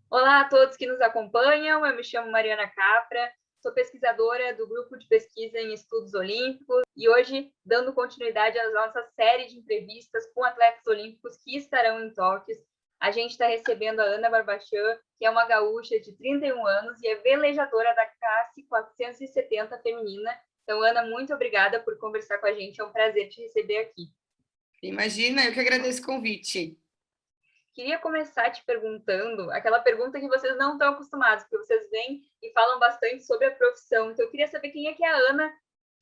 Olá a todos que nos acompanham, eu me chamo Mariana Capra, sou pesquisadora do Grupo de Pesquisa em Estudos Olímpicos e hoje, dando continuidade à nossa série de entrevistas com atletas olímpicos que estarão em Tóquio, a gente está recebendo a Ana Barbachan, que é uma gaúcha de 31 anos e é velejadora da classe 470 feminina. Então, Ana, muito obrigada por conversar com a gente, é um prazer te receber aqui. Imagina, eu que agradeço o convite. Queria começar te perguntando aquela pergunta que vocês não estão acostumados, porque vocês vêm e falam bastante sobre a profissão. Então, eu queria saber quem é que é a Ana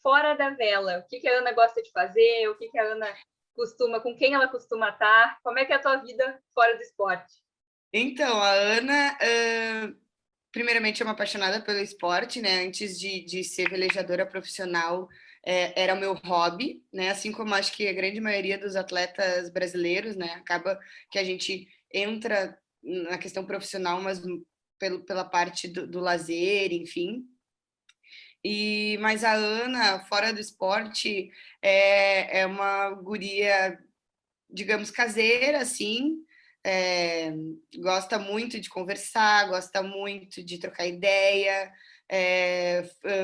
fora da vela. O que, que a Ana gosta de fazer, o que, que a Ana costuma, com quem ela costuma estar, como é que é a tua vida fora do esporte? Então, a Ana, primeiramente, é uma apaixonada pelo esporte, né? Antes de ser velejadora profissional, era o meu hobby, né? Assim como acho que a grande maioria dos atletas brasileiros, né? Acaba que a gente entra na questão profissional, mas pela parte do lazer, enfim. Mas a Ana, fora do esporte, é uma guria, digamos, caseira, assim, é, gosta muito de conversar, gosta muito de trocar ideia.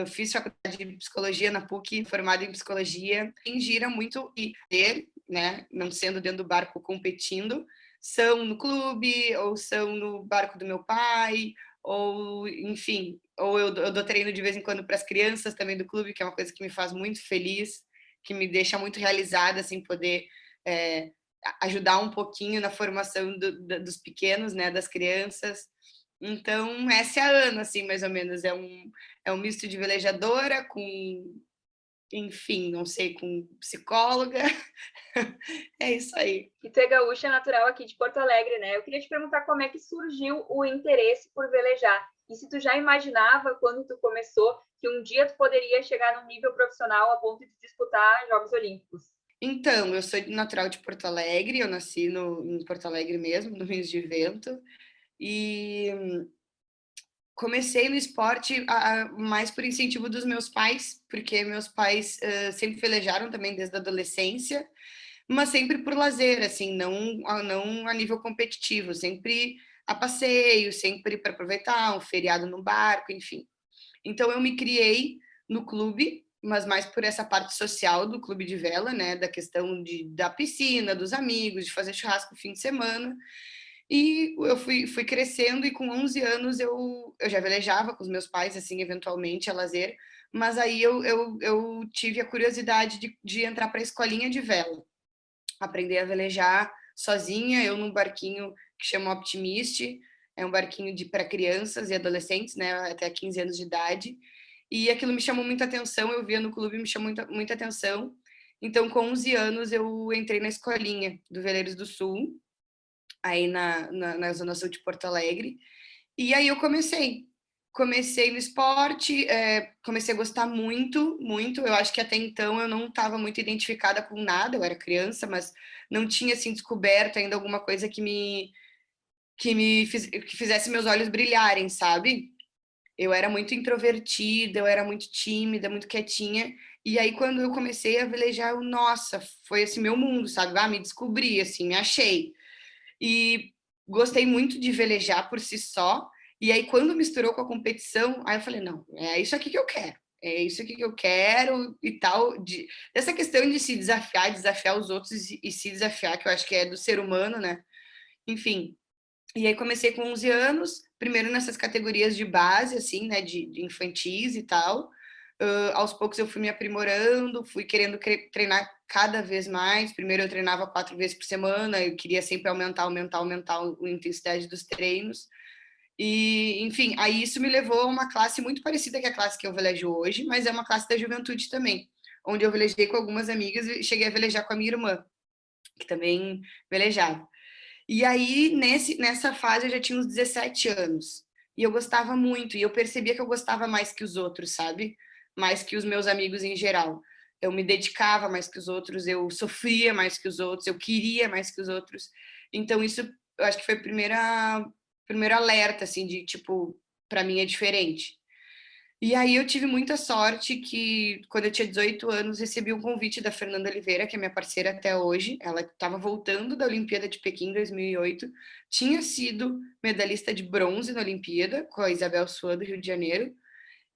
Fiz faculdade de psicologia na PUC, formada em psicologia. Quem gira muito e ter, né, não sendo dentro do barco competindo, são no clube, ou são no barco do meu pai, ou enfim, ou eu dou treino de vez em quando para as crianças também do clube, que é uma coisa que me faz muito feliz, que me deixa muito realizada, assim, poder é, ajudar um pouquinho na formação dos pequenos, né, das crianças. Então, essa é a Ana, assim, mais ou menos. É um misto de velejadora com, enfim, não sei, com psicóloga. É isso aí. E tu é gaúcha natural aqui de Porto Alegre, né? Eu queria te perguntar como é que surgiu o interesse por velejar. E se tu já imaginava, quando tu começou, que um dia tu poderia chegar num nível profissional a ponto de disputar Jogos Olímpicos? Então, eu sou natural de Porto Alegre, eu nasci em Porto Alegre mesmo, no Rio de Vento, e comecei no esporte mais por incentivo dos meus pais, porque meus pais sempre velejaram também desde a adolescência, mas sempre por lazer, assim, não a nível competitivo, sempre a passeio, sempre para aproveitar um feriado no barco, enfim. Então eu me criei no clube, mas mais por essa parte social do clube de vela, né, da questão da piscina, dos amigos, de fazer churrasco no fim de semana. E eu fui crescendo e com 11 anos eu já velejava com os meus pais, assim, eventualmente, a lazer, mas aí eu tive a curiosidade de entrar para a escolinha de vela, aprender a velejar sozinha, eu num barquinho que chama Optimist, é um barquinho para crianças e adolescentes, né, até 15 anos de idade, e aquilo me chamou muita atenção, eu via no clube, me chamou muita atenção, então com 11 anos eu entrei na escolinha do Veleiros do Sul, aí na Zona Sul de Porto Alegre, e aí eu comecei no esporte, comecei a gostar muito, muito. Eu acho que até então eu não estava muito identificada com nada, eu era criança, mas não tinha assim descoberto ainda alguma coisa que fizesse meus olhos brilharem, sabe? Eu era muito introvertida, eu era muito tímida, muito quietinha. E aí quando eu comecei a velejar, nossa, foi esse meu mundo, sabe? Ah, me descobri, assim, me achei. E gostei muito de velejar por si só. E aí, quando misturou com a competição, aí eu falei, não, é isso aqui que eu quero. É isso aqui que eu quero e tal. Dessa questão de se desafiar, desafiar os outros e se desafiar, que eu acho que é do ser humano, né? Enfim. E aí comecei com 11 anos, primeiro nessas categorias de base, assim, né, de infantis e tal. Aos poucos eu fui me aprimorando, fui querendo treinar cada vez mais. Primeiro eu treinava 4 vezes por semana, eu queria sempre aumentar a intensidade dos treinos. E, enfim, aí isso me levou a uma classe muito parecida com a classe que eu velejo hoje, mas é uma classe da juventude também, onde eu velejei com algumas amigas e cheguei a velejar com a minha irmã, que também velejava. E aí, nessa fase, eu já tinha uns 17 anos. E eu gostava muito. E eu percebia que eu gostava mais que os outros, sabe? Mais que os meus amigos em geral. Eu me dedicava mais que os outros, eu sofria mais que os outros, eu queria mais que os outros. Então, isso eu acho que foi primeiro alerta, assim, de tipo, para mim é diferente. E aí eu tive muita sorte que, quando eu tinha 18 anos, recebi um convite da Fernanda Oliveira, que é minha parceira até hoje. Ela estava voltando da Olimpíada de Pequim em 2008, tinha sido medalhista de bronze na Olimpíada, com a Isabel Suan, do Rio de Janeiro,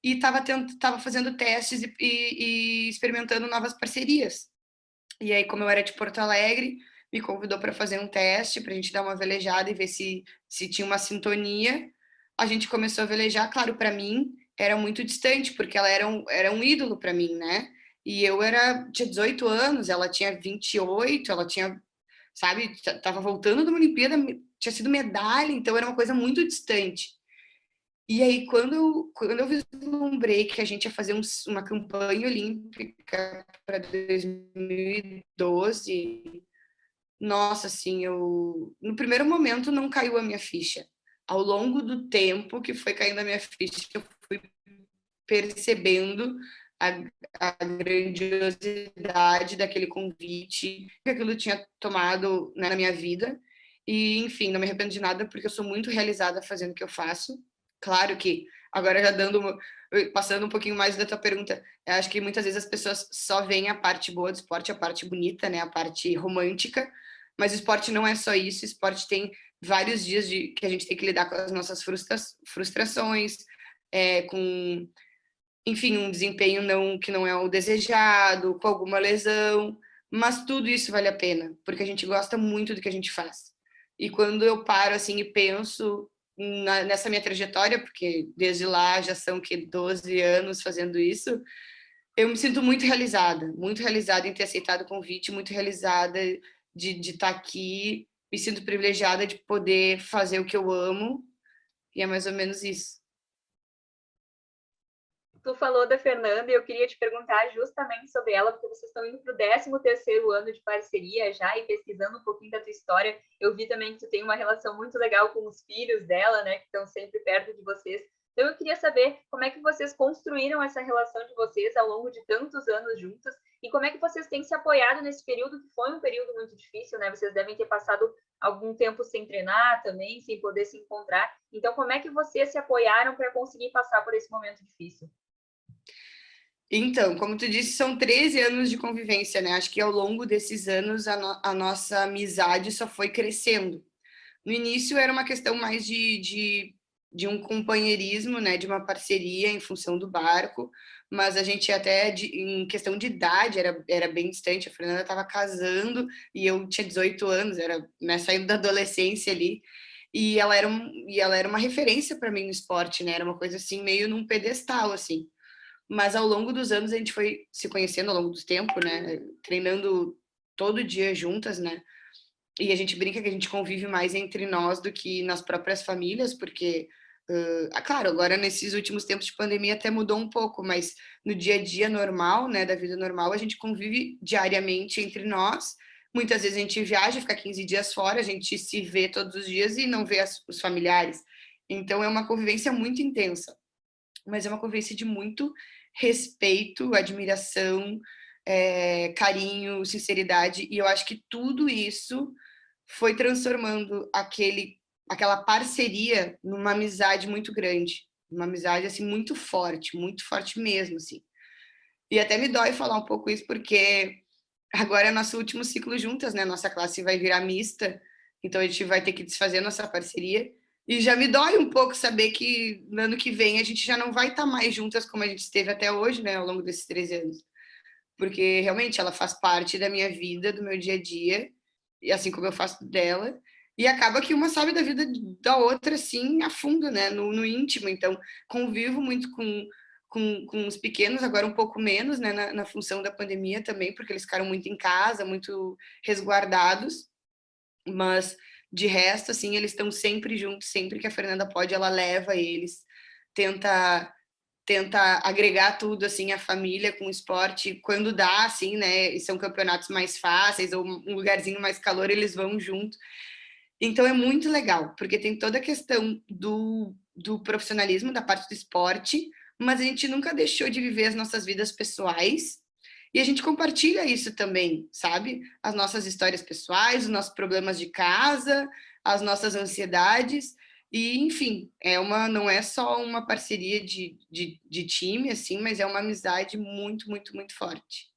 e estava fazendo testes e experimentando novas parcerias. E aí, como eu era de Porto Alegre, me convidou para fazer um teste, para a gente dar uma velejada e ver se tinha uma sintonia. A gente começou a velejar, claro, para mim era muito distante, porque ela era um ídolo para mim, né? E tinha 18 anos, ela tinha 28, ela tinha, sabe, tava voltando de uma Olimpíada, tinha sido medalha, então era uma coisa muito distante. E aí, quando eu vislumbrei que a gente ia fazer uma campanha olímpica para 2012, nossa, assim, no primeiro momento não caiu a minha ficha. Ao longo do tempo que foi caindo a minha ficha, eu fui percebendo a, a grandiosidade daquele convite, que aquilo tinha tomado, né, na minha vida. E, enfim, não me arrependo de nada, porque eu sou muito realizada fazendo o que eu faço. Claro que, agora já passando um pouquinho mais da tua pergunta, eu acho que muitas vezes as pessoas só veem a parte boa do esporte, a parte bonita, né, a parte romântica, mas o esporte não é só isso, o esporte tem vários dias que a gente tem que lidar com as nossas frustrações, com, enfim, um desempenho que não é o desejado, com alguma lesão, mas tudo isso vale a pena, porque a gente gosta muito do que a gente faz. E quando eu paro assim e penso nessa minha trajetória, porque desde lá já são 12 anos fazendo isso, eu me sinto muito realizada em ter aceitado o convite, muito realizada de estar aqui, me sinto privilegiada de poder fazer o que eu amo, e é mais ou menos isso. Tu falou da Fernanda e eu queria te perguntar justamente sobre ela, porque vocês estão indo para o 13º ano de parceria já e pesquisando um pouquinho da tua história. Eu vi também que tu tem uma relação muito legal com os filhos dela, né, que estão sempre perto de vocês. Então eu queria saber como é que vocês construíram essa relação de vocês ao longo de tantos anos juntos e como é que vocês têm se apoiado nesse período, que foi um período muito difícil, né? Vocês devem ter passado algum tempo sem treinar também, sem poder se encontrar. Então como é que vocês se apoiaram para conseguir passar por esse momento difícil? Então, como tu disse, são 13 anos de convivência, né? Acho que ao longo desses anos a nossa amizade só foi crescendo. No início era uma questão mais de um companheirismo, né? De uma parceria em função do barco, mas a gente até, em questão de idade, era bem distante. A Fernanda estava casando e eu tinha 18 anos, era, né, saindo da adolescência ali. E ela era uma referência para mim no esporte, né? Era uma coisa assim, meio num pedestal, assim. Mas ao longo dos anos a gente foi se conhecendo ao longo do tempo, né? Treinando todo dia juntas, né? E a gente brinca que a gente convive mais entre nós do que nas próprias famílias, porque, claro, agora nesses últimos tempos de pandemia até mudou um pouco, mas no dia a dia normal, né, da vida normal, a gente convive diariamente entre nós. Muitas vezes a gente viaja, fica 15 dias fora, a gente se vê todos os dias e não vê os familiares. Então é uma convivência muito intensa, mas é uma convivência de muito respeito, admiração, carinho, sinceridade, e eu acho que tudo isso foi transformando aquela parceria numa amizade muito grande, uma amizade assim muito forte mesmo, assim. E até me dói falar um pouco isso porque agora é nosso último ciclo juntas, né? Nossa classe vai virar mista, então a gente vai ter que desfazer nossa parceria. E já me dói um pouco saber que no ano que vem a gente já não vai estar mais juntas como a gente esteve até hoje, né? Ao longo desses 13 anos. Porque realmente ela faz parte da minha vida, do meu dia a dia, e assim como eu faço dela. E acaba que uma sabe da vida da outra, assim, a fundo, né? No íntimo. Então, convivo muito com os pequenos, agora um pouco menos, né? Na função da pandemia também, porque eles ficaram muito em casa, muito resguardados. Mas, de resto, assim, eles estão sempre juntos, sempre que a Fernanda pode, ela leva eles, tenta agregar tudo, assim, a família com o esporte, quando dá, assim, né, e são campeonatos mais fáceis, ou um lugarzinho mais calor, eles vão junto. Então é muito legal, porque tem toda a questão do profissionalismo, da parte do esporte, mas a gente nunca deixou de viver as nossas vidas pessoais, e a gente compartilha isso também, sabe? As nossas histórias pessoais, os nossos problemas de casa, as nossas ansiedades, E, enfim, não é só uma parceria de time, assim, mas é uma amizade muito, muito, muito forte.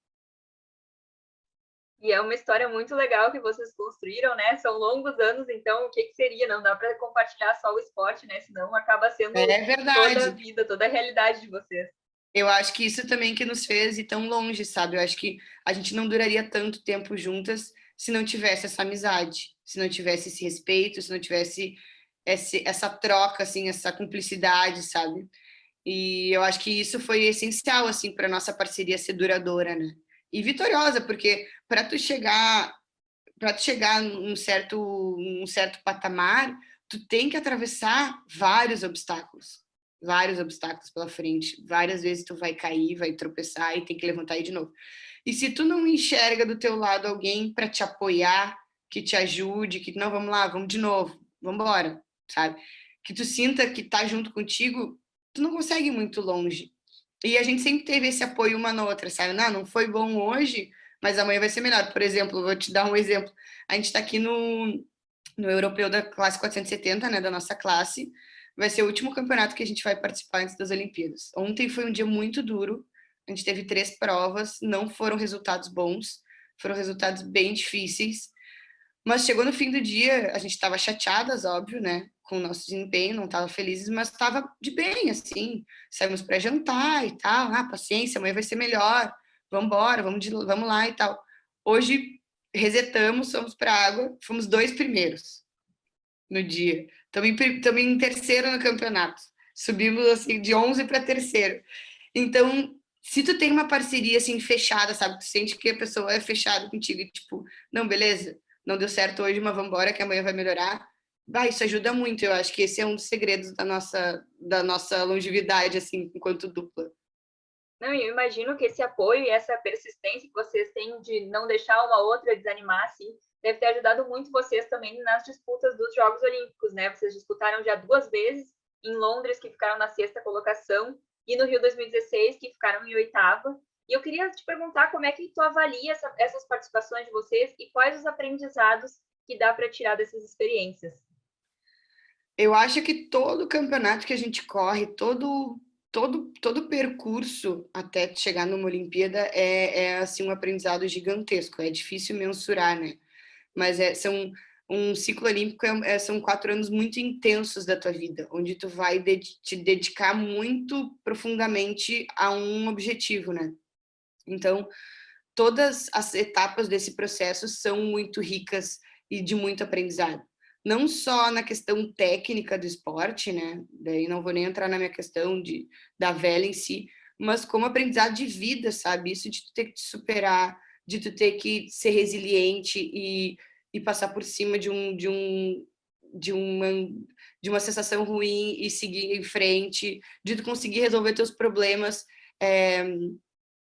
E é uma história muito legal que vocês construíram, né? São longos anos, então o que seria? Não dá para compartilhar só o esporte, né? Senão acaba sendo É toda a verdade. vida, toda a realidade de vocês. Eu acho que isso também que nos fez ir tão longe, sabe? Eu acho que a gente não duraria tanto tempo juntas se não tivesse essa amizade, se não tivesse esse respeito, se não tivesse essa troca, assim, essa cumplicidade, sabe? E eu acho que isso foi essencial, assim, para nossa parceria ser duradoura, né? E vitoriosa, porque para tu chegar num certo patamar, tu tem que atravessar vários obstáculos pela frente. Várias vezes tu vai cair, vai tropeçar e tem que levantar aí de novo. E se tu não enxerga do teu lado alguém para te apoiar, que te ajude, que não, vamos lá, vamos de novo, vamos embora, sabe? Que tu sinta que tá junto contigo, tu não consegue ir muito longe. E a gente sempre teve esse apoio uma na outra, sabe? Não foi bom hoje, mas amanhã vai ser melhor. Por exemplo, vou te dar um exemplo. A gente está aqui no europeu da classe 470, né, da nossa classe. Vai ser o último campeonato que a gente vai participar antes das Olimpíadas. Ontem foi um dia muito duro. A gente teve 3 provas, não foram resultados bons, foram resultados bem difíceis. Mas chegou no fim do dia, a gente estava chateadas, óbvio, né? Com o nosso desempenho, não estava felizes, mas estava de bem, assim. Saímos para jantar e tal. Paciência, amanhã vai ser melhor. Vamos embora, vamos lá e tal. Hoje resetamos, fomos para a água, fomos 2 primeiros no dia. Estamos em terceiro no campeonato. Subimos assim de 11 para terceiro. Então, se tu tem uma parceria assim fechada, sabe? Tu sente que a pessoa é fechada contigo e tipo, não, beleza, não deu certo hoje, mas vamos embora que amanhã vai melhorar. Isso ajuda muito. Eu acho que esse é um dos segredos da nossa longevidade assim, enquanto dupla. Não, eu imagino que esse apoio e essa persistência que vocês têm de não deixar uma outra desanimar, assim, deve ter ajudado muito vocês também nas disputas dos Jogos Olímpicos, né? Vocês disputaram já 2 vezes, em Londres, que ficaram na 6ª colocação, e no Rio 2016, que ficaram em 8ª. E eu queria te perguntar como é que tu avalia essas participações de vocês e quais os aprendizados que dá para tirar dessas experiências. Eu acho que todo campeonato que a gente corre, todo percurso até chegar numa Olimpíada é assim um aprendizado gigantesco. É difícil mensurar, né? Mas um ciclo olímpico são 4 anos muito intensos da tua vida, onde tu vai te dedicar muito profundamente a um objetivo, né? Então, todas as etapas desse processo são muito ricas e de muito aprendizado. Não só na questão técnica do esporte, né? Daí não vou nem entrar na minha questão da vela em si, mas como aprendizado de vida, sabe? Isso de tu ter que te superar, de tu ter que ser resiliente e passar por cima de uma, de uma sensação ruim e seguir em frente, de tu conseguir resolver teus problemas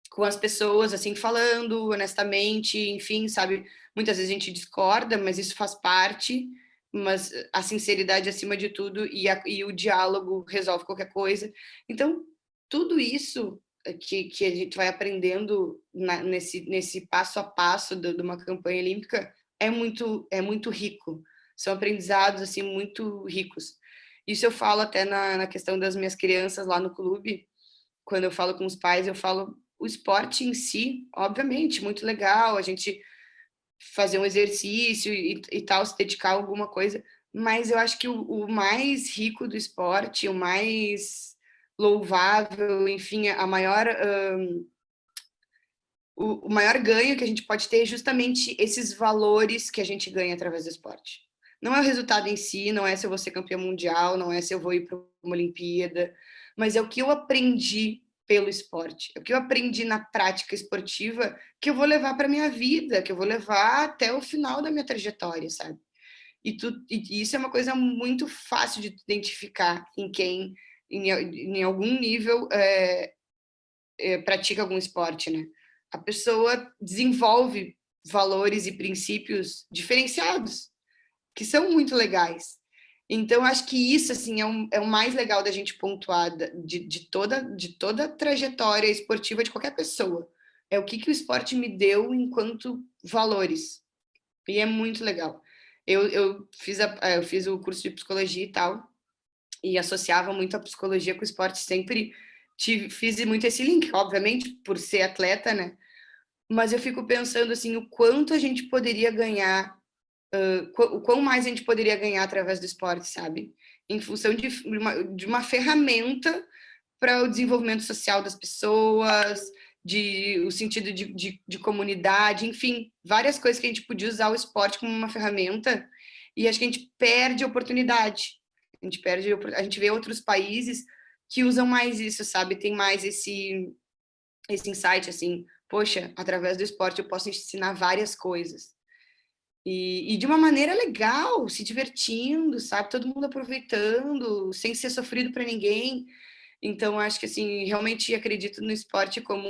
com as pessoas, assim, falando honestamente, enfim, sabe? Muitas vezes a gente discorda, mas isso faz parte, mas a sinceridade acima de tudo e o diálogo resolve qualquer coisa. Então, tudo isso que a gente vai aprendendo nesse passo a passo de uma campanha olímpica é muito rico. São aprendizados, assim, muito ricos. Isso eu falo até na questão das minhas crianças lá no clube, quando eu falo com os pais, eu falo o esporte em si, obviamente, muito legal, a gente fazer um exercício e tal, se dedicar a alguma coisa, mas eu acho que o mais rico do esporte, o mais louvável, enfim, o maior ganho que a gente pode ter é justamente esses valores que a gente ganha através do esporte. Não é o resultado em si, não é se eu vou ser campeã mundial, não é se eu vou ir para uma Olimpíada, mas é o que eu aprendi pelo esporte, é o que eu aprendi na prática esportiva que eu vou levar para minha vida, que eu vou levar até o final da minha trajetória, sabe? E isso é uma coisa muito fácil de identificar em quem, em algum nível, pratica algum esporte, né? A pessoa desenvolve valores e princípios diferenciados, que são muito legais. Então, acho que isso, assim, é o mais legal da gente pontuar de toda a trajetória esportiva de qualquer pessoa. É o que o esporte me deu enquanto valores. E é muito legal. Eu fiz o curso de psicologia e tal, e associava muito a psicologia com o esporte, sempre fiz muito esse link, obviamente, por ser atleta, né? Mas eu fico pensando, assim, o quanto a gente poderia ganhar, o quão mais a gente poderia ganhar através do esporte, sabe? Em função de uma ferramenta para o desenvolvimento social das pessoas, o sentido de comunidade, enfim, várias coisas que a gente podia usar o esporte como uma ferramenta, e acho que a gente perde oportunidade. A gente vê outros países que usam mais isso, sabe? Tem mais esse insight, assim, poxa, através do esporte eu posso ensinar várias coisas. E de uma maneira legal, se divertindo, sabe? Todo mundo aproveitando, sem ser sofrido para ninguém. Então, acho que, assim, realmente acredito no esporte como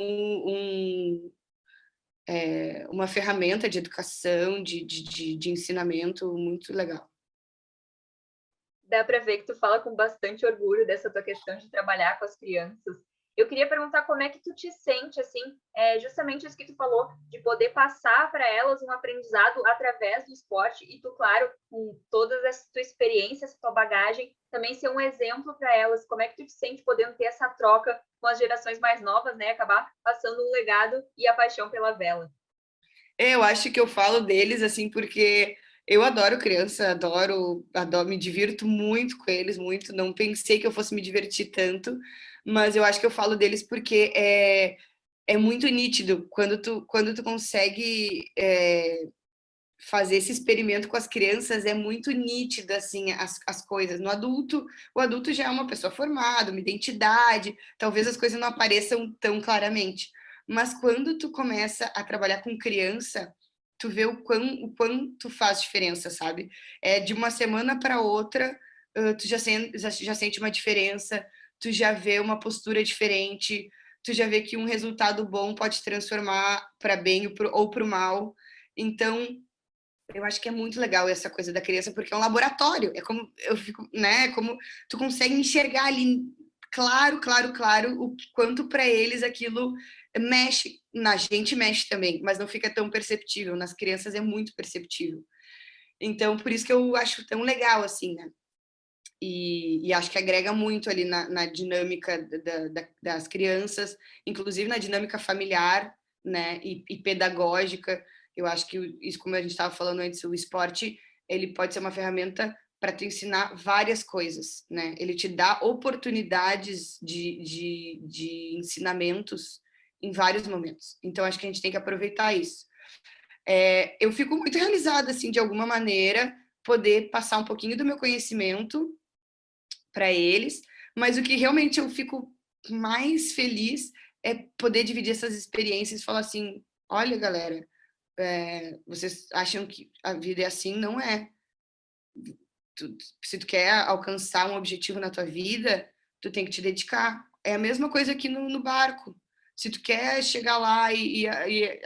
uma ferramenta de educação, de ensinamento muito legal. Dá para ver que tu fala com bastante orgulho dessa tua questão de trabalhar com as crianças. Eu queria perguntar como é que tu te sente, assim, justamente isso que tu falou, de poder passar para elas um aprendizado através do esporte e tu, claro, com toda essa tua experiência, essa tua bagagem, também ser um exemplo para elas. Como é que tu te sente podendo ter essa troca com as gerações mais novas, né? Acabar passando um legado e a paixão pela vela. Eu acho que eu falo deles, assim, porque eu adoro criança, adoro, me divirto muito com eles, muito. Não pensei que eu fosse me divertir tanto, mas eu acho que eu falo deles porque é muito nítido quando tu consegue fazer esse experimento com as crianças, é muito nítido, assim, as coisas. No adulto, o adulto já é uma pessoa formada, uma identidade, talvez as coisas não apareçam tão claramente. Mas quando tu começa a trabalhar com criança, tu vê o quanto faz diferença, sabe? De uma semana para outra, tu já sente uma diferença, tu já vê uma postura diferente, tu já vê que um resultado bom pode transformar para bem ou para o mal. Então, eu acho que é muito legal essa coisa da criança, porque é um laboratório. É como eu fico, né? Como tu consegue enxergar ali, claro, claro, claro, o quanto para eles aquilo mexe. Na gente mexe também, mas não fica tão perceptível. Nas crianças é muito perceptível. Então, por isso que eu acho tão legal, assim, né? E acho que agrega muito ali na dinâmica das crianças, inclusive na dinâmica familiar, né, e pedagógica. Eu acho que isso, como a gente estava falando antes, o esporte ele pode ser uma ferramenta para te ensinar várias coisas, né? Ele te dá oportunidades de ensinamentos em vários momentos. Então acho que a gente tem que aproveitar isso. Eu fico muito realizada, assim, de alguma maneira, poder passar um pouquinho do meu conhecimento para eles, mas o que realmente eu fico mais feliz é poder dividir essas experiências e falar assim: olha, galera, vocês acham que a vida é assim? Não é. Se tu quer alcançar um objetivo na tua vida, tu tem que te dedicar. É a mesma coisa aqui no barco. Se tu quer chegar lá e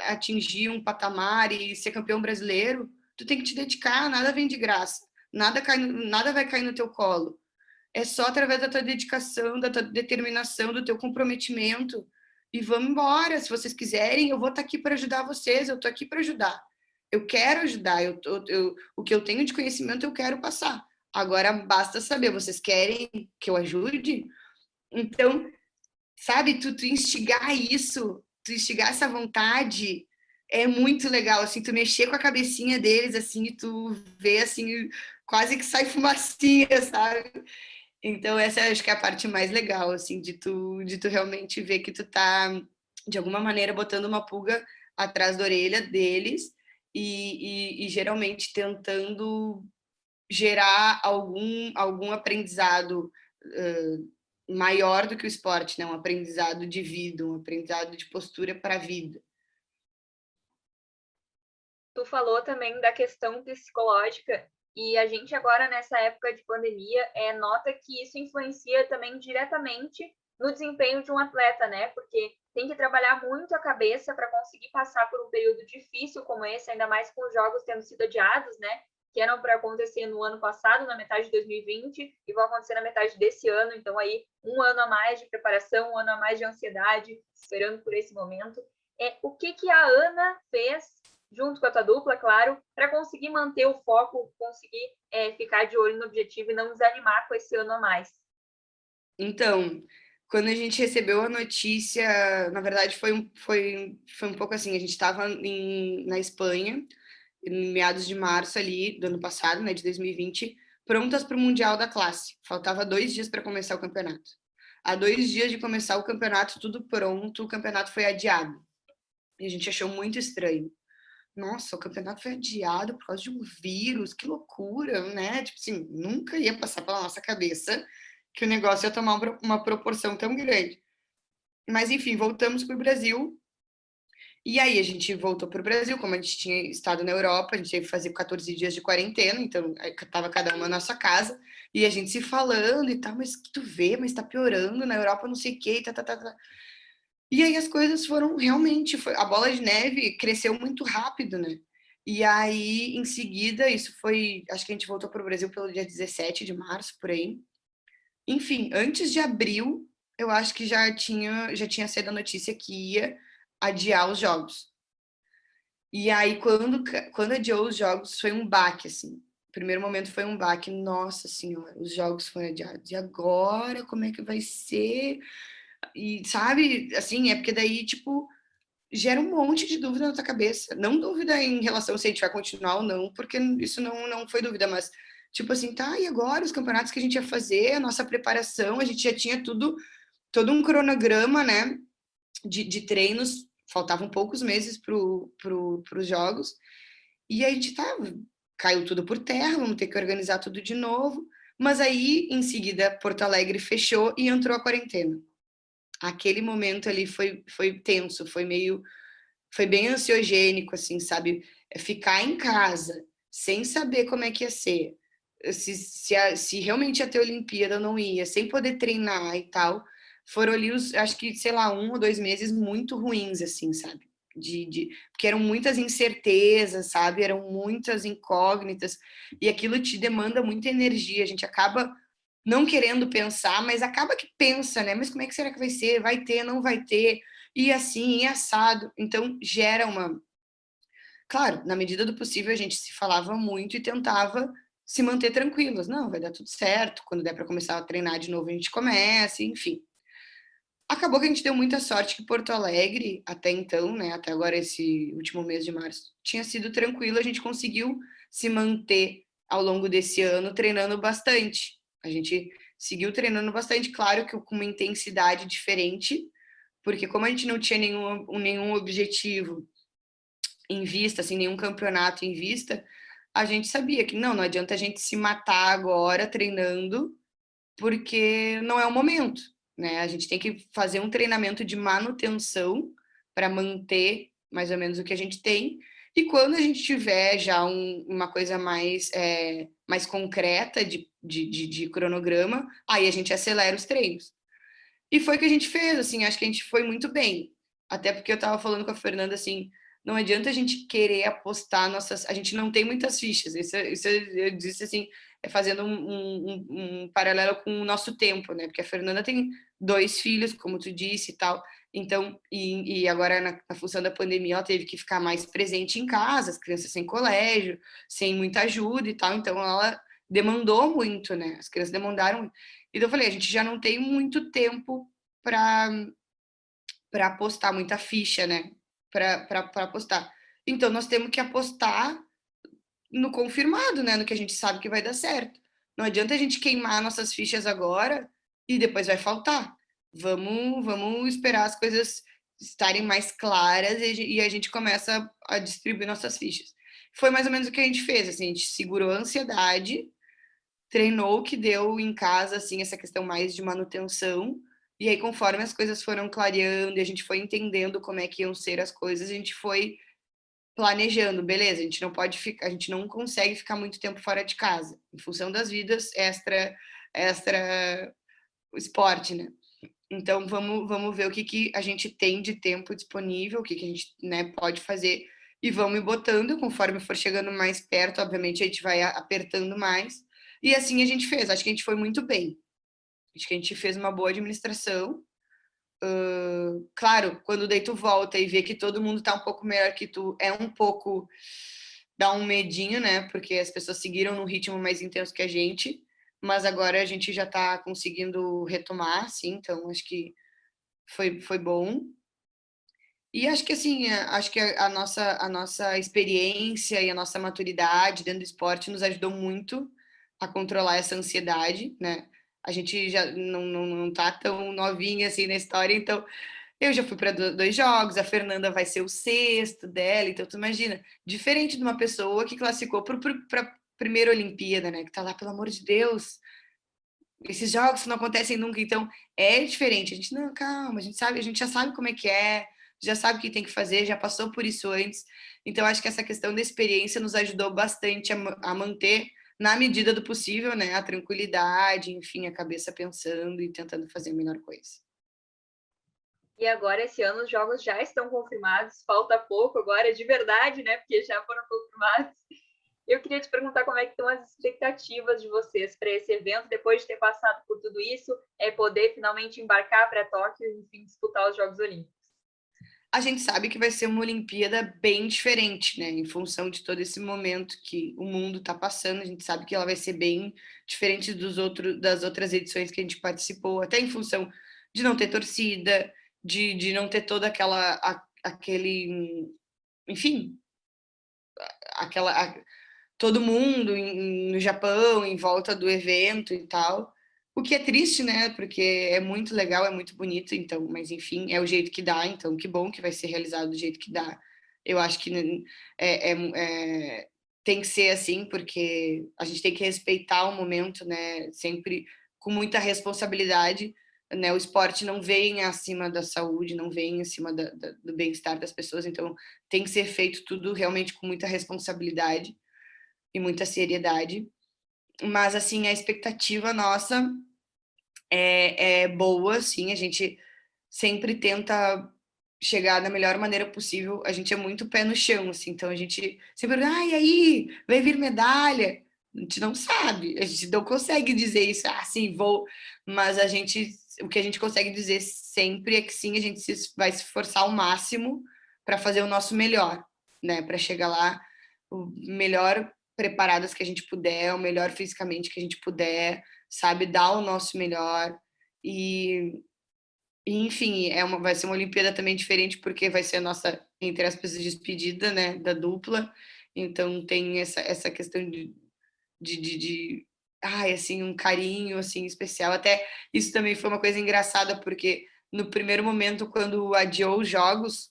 atingir um patamar e ser campeão brasileiro, tu tem que te dedicar, nada vem de graça. Nada vai cair no teu colo. É só através da tua dedicação, da tua determinação, do teu comprometimento. E vamos embora. Se vocês quiserem, eu vou estar aqui para ajudar vocês. Eu estou aqui para ajudar. Eu quero ajudar. O que eu tenho de conhecimento, eu quero passar. Agora, basta saber, vocês querem que eu ajude? Então, sabe, tu instigar isso, tu instigar essa vontade, é muito legal, assim, tu mexer com a cabecinha deles, assim, e tu vê, assim, quase que sai fumacinha, sabe? Então, essa acho que é a parte mais legal, assim, de tu realmente ver que tu tá, de alguma maneira, botando uma pulga atrás da orelha deles e geralmente tentando gerar algum aprendizado maior do que o esporte, né? Um aprendizado de vida, um aprendizado de postura para a vida. Tu falou também da questão psicológica e a gente agora nessa época de pandemia nota que isso influencia também diretamente no desempenho de um atleta, né? Porque tem que trabalhar muito a cabeça para conseguir passar por um período difícil como esse, ainda mais com os jogos tendo sido adiados, né? Que eram para acontecer no ano passado, na metade de 2020, e vão acontecer na metade desse ano. Então, aí, um ano a mais de preparação, um ano a mais de ansiedade, esperando por esse momento. O que a Ana fez junto com a tua dupla, claro, para conseguir manter o foco, conseguir ficar de olho no objetivo e não desanimar com esse ano a mais? Então, quando a gente recebeu a notícia, na verdade foi um pouco assim, a gente estava na Espanha, em meados de março ali, do ano passado, né, de 2020, prontas para o Mundial da Classe. Faltava 2 dias para começar o campeonato. Há 2 dias de começar o campeonato, tudo pronto, o campeonato foi adiado. E a gente achou muito estranho. Nossa, o campeonato foi adiado por causa de um vírus, que loucura, né? Tipo assim, nunca ia passar pela nossa cabeça que o negócio ia tomar uma proporção tão grande. Mas enfim, voltamos para o Brasil. E aí a gente voltou para o Brasil, como a gente tinha estado na Europa, a gente teve que fazer 14 dias de quarentena, então estava cada uma na nossa casa, e a gente se falando e tal, mas tu vê, mas tá piorando na Europa, não sei o quê, tá, tá, tá, tá. E aí as coisas foram realmente, a bola de neve cresceu muito rápido, né? E aí, em seguida, isso foi, acho que a gente voltou para o Brasil pelo dia 17 de março, por aí. Enfim, antes de abril, eu acho que já tinha saído a notícia que ia adiar os jogos. E aí, quando adiou os jogos, foi um baque, assim. O primeiro momento foi um baque. Nossa Senhora, os jogos foram adiados. E agora, como é que vai ser? E, sabe, assim, é porque daí, tipo, gera um monte de dúvida na tua cabeça. Não dúvida em relação se a gente vai continuar ou não, porque isso não foi dúvida, mas, tipo assim, tá, e agora os campeonatos que a gente ia fazer, a nossa preparação, a gente já tinha todo um cronograma, né, de treinos, faltavam poucos meses pros jogos, e a gente caiu tudo por terra, vamos ter que organizar tudo de novo, mas aí, em seguida, Porto Alegre fechou e entrou a quarentena. Aquele momento ali foi tenso, foi bem ansiogênico, assim, sabe? Ficar em casa, sem saber como é que ia ser, se realmente ia ter Olimpíada ou não ia, sem poder treinar e tal, foram ali acho que, sei lá, 1 ou 2 meses muito ruins, assim, sabe? Porque eram muitas incertezas, sabe? Eram muitas incógnitas, e aquilo te demanda muita energia, a gente acaba não querendo pensar, mas acaba que pensa, né? Mas como é que será que vai ser? Vai ter, não vai ter? E assim, e assado. Então, gera uma. Claro, na medida do possível, a gente se falava muito e tentava se manter tranquilos. Não, vai dar tudo certo. Quando der para começar a treinar de novo, a gente começa, enfim. Acabou que a gente deu muita sorte que Porto Alegre, até então, né, até agora esse último mês de março, tinha sido tranquilo, a gente conseguiu se manter ao longo desse ano treinando bastante. A gente seguiu treinando bastante, claro que com uma intensidade diferente, porque como a gente não tinha nenhum objetivo em vista, assim, nenhum campeonato em vista, a gente sabia que não adianta a gente se matar agora treinando, porque não é o momento, né? A gente tem que fazer um treinamento de manutenção para manter mais ou menos o que a gente tem. E quando a gente tiver já uma coisa mais concreta de cronograma, aí a gente acelera os treinos. E foi o que a gente fez, assim, acho que a gente foi muito bem. Até porque eu estava falando com a Fernanda, assim, não adianta a gente querer apostar nossas. A gente não tem muitas fichas. Isso eu disse assim, fazendo um paralelo com o nosso tempo, né? Porque a Fernanda tem 2 filhos, como tu disse e tal. Então, e agora na função da pandemia, ela teve que ficar mais presente em casa, as crianças sem colégio, sem muita ajuda e tal. Então, ela demandou muito, né? As crianças demandaram muito. Então, eu falei, a gente já não tem muito tempo para apostar muita ficha, né? Para apostar. Então, nós temos que apostar no confirmado, né? No que a gente sabe que vai dar certo. Não adianta a gente queimar nossas fichas agora e depois vai faltar. Vamos esperar as coisas estarem mais claras e a gente começa a distribuir nossas fichas. Foi mais ou menos o que a gente fez, assim, a gente segurou a ansiedade, treinou o que deu em casa, assim, essa questão mais de manutenção. E aí, conforme as coisas foram clareando e a gente foi entendendo como é que iam ser as coisas, a gente foi planejando, beleza, a gente não pode ficar, a gente não consegue ficar muito tempo fora de casa, em função das vidas extra esporte, né? Então vamos ver o que a gente tem de tempo disponível, o que a gente, né, pode fazer e vamos ir botando conforme for chegando mais perto, obviamente a gente vai apertando mais. E assim a gente fez, acho que a gente foi muito bem. Acho que a gente fez uma boa administração claro, quando daí tu volta e vê que todo mundo tá um pouco melhor que tu, é um pouco, dá um medinho, né? Porque as pessoas seguiram num ritmo mais intenso que a gente, mas agora a gente já tá conseguindo retomar, sim, então acho que foi bom. E acho que assim, acho que a nossa experiência e a nossa maturidade dentro do esporte nos ajudou muito a controlar essa ansiedade, né? A gente já não tá tão novinha assim na história, então eu já fui para 2 jogos, a Fernanda vai ser o sexto dela, então tu imagina, diferente de uma pessoa que classificou para a primeira Olimpíada, né? Que tá lá, pelo amor de Deus, esses jogos não acontecem nunca, então é diferente. A gente, não, calma, a gente sabe, a gente já sabe como é que é, já sabe o que tem que fazer, já passou por isso antes. Então, acho que essa questão da experiência nos ajudou bastante a manter, na medida do possível, né, a tranquilidade, enfim, a cabeça pensando e tentando fazer a melhor coisa. E agora, esse ano, os jogos já estão confirmados, falta pouco agora, de verdade, né? Porque já foram confirmados. Eu queria te perguntar como é que estão as expectativas de vocês para esse evento, depois de ter passado por tudo isso, poder finalmente embarcar para Tóquio e, enfim, disputar os Jogos Olímpicos. A gente sabe que vai ser uma Olimpíada bem diferente, né? Em função de todo esse momento que o mundo está passando, a gente sabe que ela vai ser bem diferente das outras edições que a gente participou, até em função de não ter torcida, de não ter toda aquele, enfim, todo mundo no Japão em volta do evento e tal. O que é triste, né? Porque é muito legal, é muito bonito, então, mas enfim, é o jeito que dá, então que bom que vai ser realizado do jeito que dá. Eu acho que é, é, é, tem que ser assim, porque a gente tem que respeitar o momento, né? Sempre com muita responsabilidade, né? O esporte não vem acima da saúde, não vem acima do bem-estar das pessoas, então tem que ser feito tudo realmente com muita responsabilidade e muita seriedade. Mas, assim, a expectativa nossa é boa, sim. A gente sempre tenta chegar da melhor maneira possível. A gente é muito pé no chão, assim. Então, a gente sempre, e aí? Vai vir medalha? A gente não sabe. A gente não consegue dizer isso, sim, vou. Mas o que a gente consegue dizer sempre é que sim, a gente vai se esforçar ao máximo para fazer o nosso melhor, né? Para chegar lá o melhor preparadas que a gente puder, o melhor fisicamente que a gente puder, sabe, dar o nosso melhor e enfim, vai ser uma Olimpíada também diferente porque vai ser a nossa, entre aspas, despedida, né, da dupla. Então tem essa questão de ai, assim, um carinho assim especial. Até isso também foi uma coisa engraçada porque no primeiro momento quando adiou os jogos,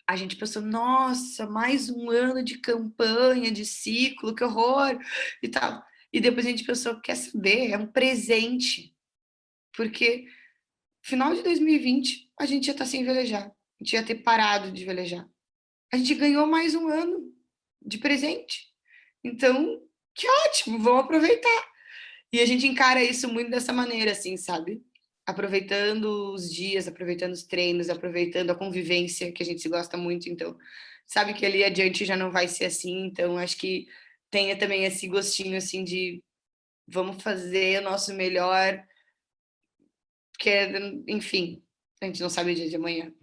a gente pensou, nossa, mais um ano de campanha, de ciclo, que horror e tal. E depois a gente pensou, quer saber? É um presente, porque final de 2020 a gente ia estar sem velejar, a gente ia ter parado de velejar. A gente ganhou mais um ano de presente. Então, que ótimo, vamos aproveitar. E a gente encara isso muito dessa maneira, assim, sabe? Aproveitando os dias, aproveitando os treinos, aproveitando a convivência, que a gente se gosta muito. Então, sabe que ali adiante já não vai ser assim. Então, acho que tenha também esse gostinho, assim, de vamos fazer o nosso melhor, porque, enfim, a gente não sabe o dia de amanhã.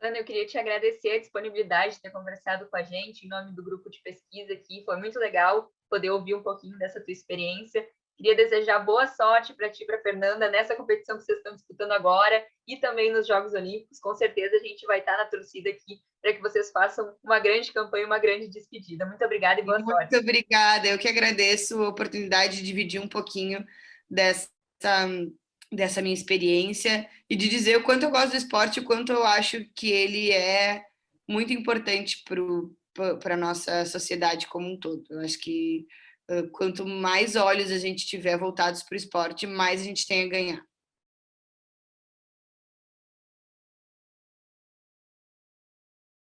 Ana, eu queria te agradecer a disponibilidade de ter conversado com a gente em nome do grupo de pesquisa aqui. Foi muito legal poder ouvir um pouquinho dessa tua experiência. Queria desejar boa sorte para ti e para a Fernanda nessa competição que vocês estão disputando agora e também nos Jogos Olímpicos. Com certeza a gente vai estar na torcida aqui para que vocês façam uma grande campanha, uma grande despedida. Muito obrigada e boa sorte. Muito obrigada. Eu que agradeço a oportunidade de dividir um pouquinho dessa minha experiência e de dizer o quanto eu gosto do esporte, o quanto eu acho que ele é muito importante para a nossa sociedade como um todo. Eu acho que quanto mais olhos a gente tiver voltados para o esporte, mais a gente tem a ganhar.